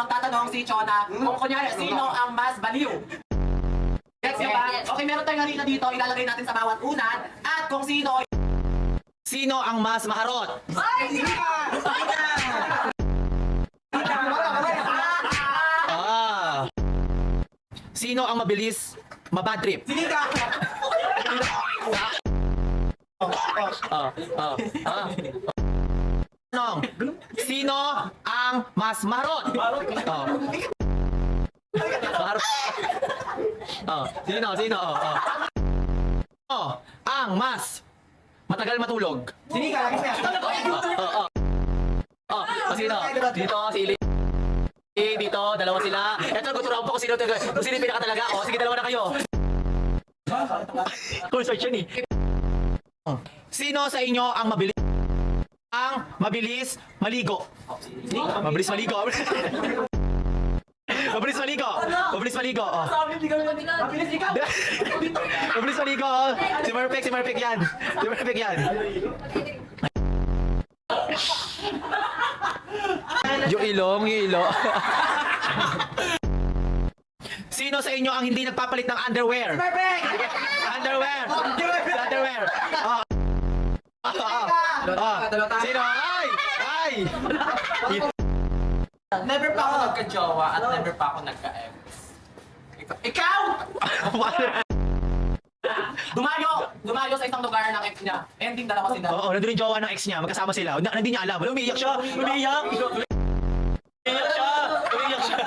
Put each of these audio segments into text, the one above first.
magtatanong si Chona kung kunyari, sino ang mas baliw? Gets nyo ba? Okay, meron tayong harina dito, ilalagay natin sa bawat unan, at kung sino ang mas maharot? Sino ang mabilis mabad trip? Sige ka! Sino ang mas maharot? Maharot. Sino? Sino ang mas matagal matulog? Sige ka! Sino? Dito, si Ili. Dito, dalawa sila. Eto, guturan po kung sino yung pinaka talaga. O, sige, dalawa na kayo. Kung search yun eh. Sino sa inyo ang mabilis maligo? Mabilis maligo. Mabilis maligo. Mabilis maligo. Mabilis ikaw. Mabilis maligo. Si Perfect yan. Si Perfect yan. Yung ilo. Sino sa inyo ang hindi nagpapalit ng underwear? Perfect! Underwear! Sino? Ay! Never pa ako nagka-jowa at never pa ako nagka-ex. Ikaw! Dumayo sa isang lugar ng ex niya. Ending dalawa sila. Oo, nandun yung jowa ng ex niya. Magkasama sila. Hindi niya alam. Umiiyak siya. Umiiyak siya.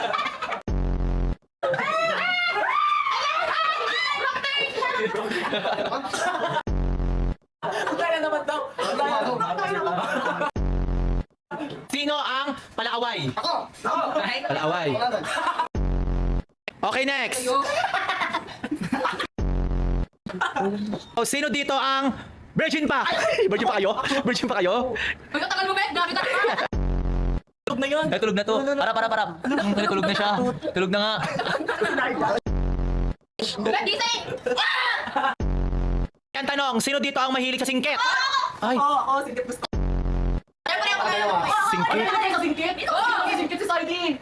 Kaya naman daw. Sino ang palaaway? Ako! Palaaway. Okay, next. Sino dito ang virgin pa? Virgin pa kayo? Virgin pa kayo? Pagkatagal mo, Bek! Grabe tayo! Tulog na yun. Ay, tulog na to. Para. Tulog na siya. Tulog na nga. Bek, gising! Yan tanong, sino dito ang mahilig sa singkit? Ay, Oo, sige, gusto. singkit. Singkit? Singkit si Saidi.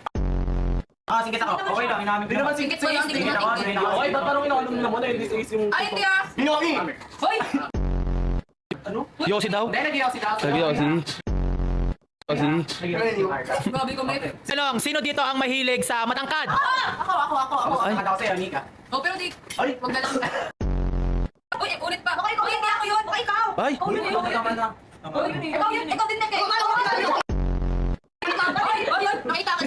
Singkit ako. Okay lang, inamin ko. Hindi naman Singkit ba yun? Singkit ako. ba yun? Okay, ba't parang inamin mo naman? Hindi yung... Ay, hindi ah! Hinoki! Hoy! Yosi daw? Hindi, nag-iyaw si Dao. Grabe ko, Bek! Tanong, sino dito ang mahilig sa matangkad? Ako. Nakita ko sa'yo, Mika. Oh, pero di... Ay! Huwag na lang. Uy, ulit pa! Uy, hindi ako yun! Uy, ikaw! Ay, Ikaw yun! Ikaw yun! Ikaw din, Bek! Ikaw yun! Nakita ka